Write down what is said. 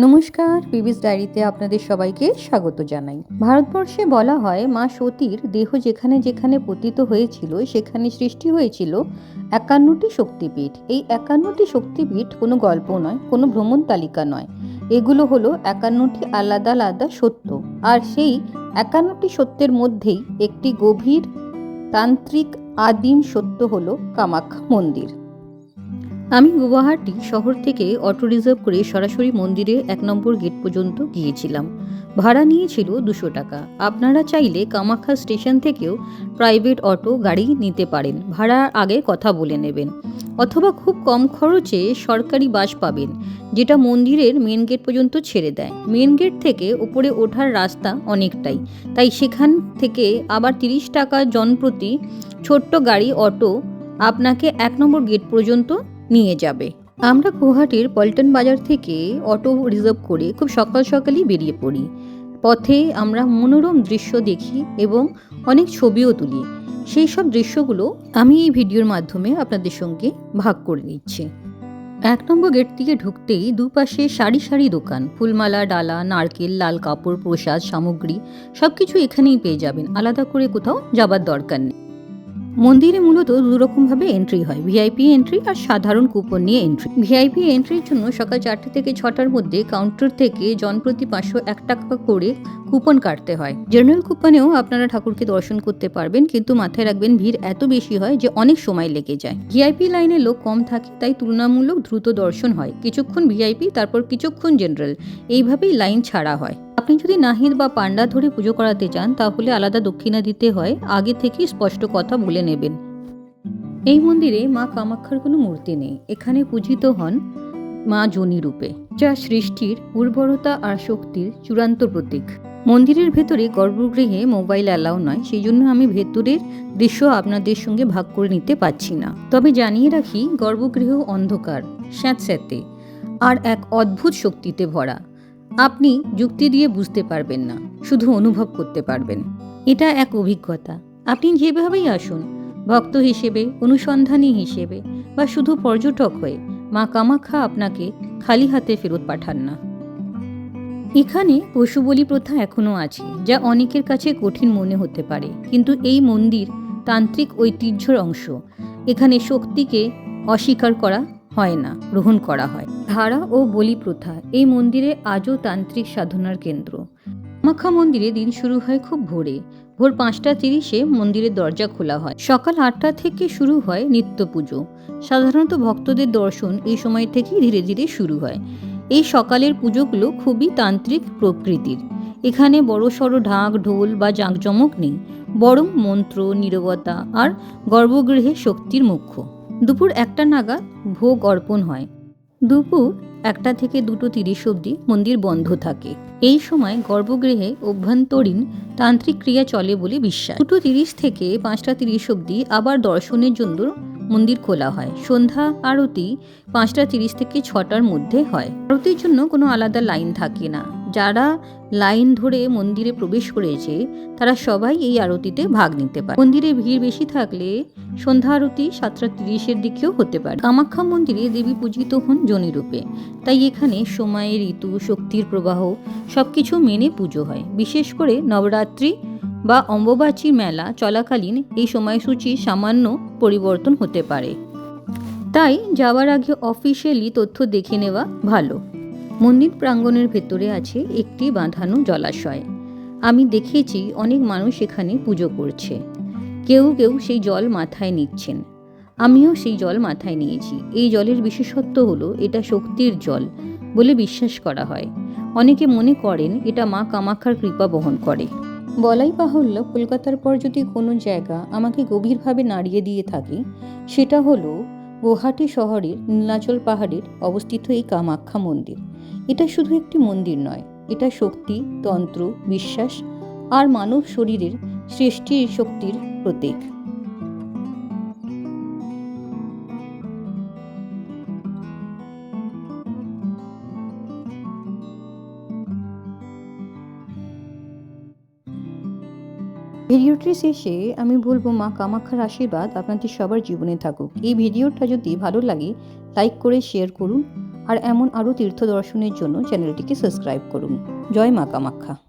নমস্কার, পিবিস ডায়েরিতে আপনাদের সবাইকে স্বাগত জানাই। ভারতবর্ষে বলা হয় মা সতীর দেহ যেখানে যেখানে পতিত হয়েছিল সেখানে সৃষ্টি হয়েছিল ৫১টি শক্তিপীঠ। এই ৫১টি শক্তিপীঠ কোনো গল্প নয়, কোনো ভ্রমণ তালিকা নয়, এগুলো হলো ৫১টি আলাদা আলাদা সত্য। আর সেই ৫১টি সত্যের মধ্যেই একটি গভীর তান্ত্রিক আদিম সত্য হলো কামাখ্যা মন্দির। আমি গুয়াহাটি শহর থেকে অটো রিজার্ভ করে সরাসরি মন্দিরে ১ নম্বর গেট পর্যন্ত গিয়েছিলাম। ভাড়া নিয়েছিল ২০০ টাকা। আপনারা চাইলে কামাখ্যা স্টেশন থেকেও প্রাইভেট অটো গাড়ি নিতে পারেন, ভাড়ার আগে কথা বলে নেবেন। অথবা খুব কম খরচে সরকারি বাস পাবেন, যেটা মন্দিরের মেন গেট পর্যন্ত ছেড়ে দেয়। মেন গেট থেকে উপরে ওঠার রাস্তা অনেকটাই, তাই সেখান থেকে আবার ৩০ টাকা জনপ্রতি ছোট্ট গাড়ি অটো আপনাকে ১ নম্বর গেট পর্যন্ত নিয়ে যাবে। আমরা গুয়াহাটির পল্টন বাজার থেকে অটো রিজার্ভ করে খুব সকাল সকালই বেরিয়ে পড়ি। পথে আমরা মনোরম দৃশ্য দেখি এবং অনেক ছবিও তুলি। সেই সব দৃশ্যগুলো আমি এই ভিডিওর মাধ্যমে আপনাদের সঙ্গে ভাগ করে নিচ্ছি। ১ নম্বর গেট থেকে ঢুকতেই দুপাশে সারি সারি দোকান, ফুলমালা, ডালা, নারকেল, লাল কাপড়, প্রসাদ সামগ্রী সবকিছু এখানেই পেয়ে যাবেন, আলাদা করে কোথাও যাবার দরকার নেই। মন্দিরে মূলত দুরকমভাবে এন্ট্রি হয়, ভিআইপি এন্ট্রি আর সাধারণ কুপন নিয়ে এন্ট্রি। ভিআইপি এন্ট্রির জন্য সকাল ৪টা থেকে ৬টার মধ্যে কাউন্টার থেকে জনপ্রতি ৫০১ টাকা করে কুপন কাটতে হয়। জেনারেল কুপনেও আপনারা ঠাকুরকে দর্শন করতে পারবেন, কিন্তু মাথায় রাখবেন ভিড় এত বেশি হয় যে অনেক সময় লেগে যায়। ভিআইপি লাইনে লোক কম থাকে, তাই তুলনামূলক দ্রুত দর্শন হয়। কিছুক্ষণ ভিআইপি, তারপর কিছুক্ষণ জেনারেল, এইভাবেই লাইন ছাড়া হয়। আপনি যদি নাহিদ বা পান্ডা ধরে পুজো করাতে চান তাহলে আলাদা দক্ষিণা দিতে হয়, আগে থেকেই স্পষ্ট কথা বলে নেবেন। এই মন্দিরে মা কামাখ্যার কোনো মূর্তি নেই, এখানে পূজিত হন মা যোনি রূপে, যা সৃষ্টির উর্বরতা আর শক্তির চূড়ান্ত প্রতীক। মন্দিরের ভেতরে গর্ভগৃহে মোবাইল অ্যালাউ নয়, সেই জন্য আমি ভেতরের দৃশ্য আপনাদের সঙ্গে ভাগ করে নিতে পারছি না। তবে জানিয়ে রাখি, গর্ভগৃহ অন্ধকার, স্যাঁতস্যাঁতে আর এক অদ্ভুত শক্তিতে ভরা। আপনি যুক্তি দিয়ে বুঝতে পারবেন না, শুধু অনুভব করতে পারবেন। এটা এক অভিজ্ঞতা। আপনি যেভাবেই আসুন, ভক্ত হিসেবে, অনুসন্ধানী হিসেবে বা শুধু পর্যটক হয়ে, মা কামাখ্যা আপনাকে খালি হাতে ফেরত পাঠান না। এখানে পশু বলি প্রথা এখনও আছে, যা অনেকের কাছে কঠিন মনে হতে পারে, কিন্তু এই মন্দির তান্ত্রিক ঐতিহ্যের অংশ। এখানে শক্তিকে অস্বীকার করা হয় না, গ্রহণ করা হয়। ধারা ও বলি প্রথা এই মন্দিরে আজও তান্ত্রিক সাধনার কেন্দ্র। কামাখ্যা মন্দিরে দিন শুরু হয় খুব ভোরে, ভোর ৫টা ৩০-এ মন্দিরের দরজা খোলা হয়। সকাল ৮টা থেকে শুরু হয় নিত্য পুজো। সাধারণত ভক্তদের দর্শন এই সময় থেকেই ধীরে ধীরে শুরু হয়। এই সকালের পুজোগুলো খুবই তান্ত্রিক প্রকৃতির। এখানে বড়সড় ঢাক, ঢোল বা জাঁকজমক নেই, বরং মন্ত্র, নীরবতা আর গর্ভগৃহে শক্তির মুখ্য। দুপুর ১টা নাগাদ ভোগ অর্পণ হয়। দুপুর ১টা থেকে ২টো ৩০ অবধি মন্দির বন্ধ থাকে। এই সময় গর্ভগৃহে অভ্যন্তরীণ তান্ত্রিক ক্রিয়া চলে বলে বিশ্বাস। ২টো ৩০ থেকে ৫টা ৩০ অবধি আবার দর্শনের জন্য মন্দির খোলা হয়। সন্ধ্যা আরতি ৫টা ৩০ থেকে ৬টার মধ্যে হয়। আরতির জন্য কোনো আলাদা লাইন থাকে না। যারা লাইন ধরে মন্দিরে প্রবেশ করেছে তারা সবাই এই আরতিতে ভাগ নিতে পারে। মন্দিরে ভিড় বেশি থাকলে সন্ধ্যা আরতি ৭টা ৩০-এর দিকেও হতে পারে। কামাখ্যা মন্দিরে দেবী পূজিত হন যোনি রূপে, তাই এখানে সময়, ঋতু, শক্তির প্রবাহ সবকিছু মেনে পুজো হয়। বিশেষ করে নবরাত্রি বা অম্বুবাচী মেলা চলাকালীন এই সময়সূচি সামান্য পরিবর্তন হতে পারে, তাই যাওয়ার আগে অফিসিয়ালি তথ্য দেখে নেওয়া ভালো। মন্দির প্রাঙ্গণের ভেতরে আছে একটি বাঁধানো জলাশয়। আমি দেখেছি অনেক মানুষ এখানে পুজো করছে, কেউ কেউ সেই জল মাথায় নিচ্ছেন। আমিও সেই জল মাথায় নিয়েছি। এই জলের বিশেষত্ব হলো এটা শক্তির জল বলে বিশ্বাস করা হয়। অনেকে মনে করেন এটা মা কামাখ্যার কৃপা বহন করে। বলাই বাহুল্য, কলকাতার পর যদি কোনো জায়গা আমাকে গভীরভাবে নাড়িয়ে দিয়ে থাকে সেটা হলো গুয়াহাটি শহরের নীলাচল পাহাড়ের অবস্থিত এই কামাখ্যা মন্দির। এটা শুধু একটি মন্দির নয়, এটা শক্তি, তন্ত্র, বিশ্বাস আর মানব শরীরের সৃষ্টির শক্তির প্রতীক। ভিডিওটি শেষে আমি বলবো, মা কামাখ্যার আশীর্বাদ আপনাদের সবার জীবনে থাকুক। এই ভিডিওটা যদি ভালো লাগে লাইক করে শেয়ার করুন আর এমন আরও তীর্থ দর্শনের জন্য চ্যানেলটিকে সাবস্ক্রাইব করুন। জয় মা কামাখ্যা।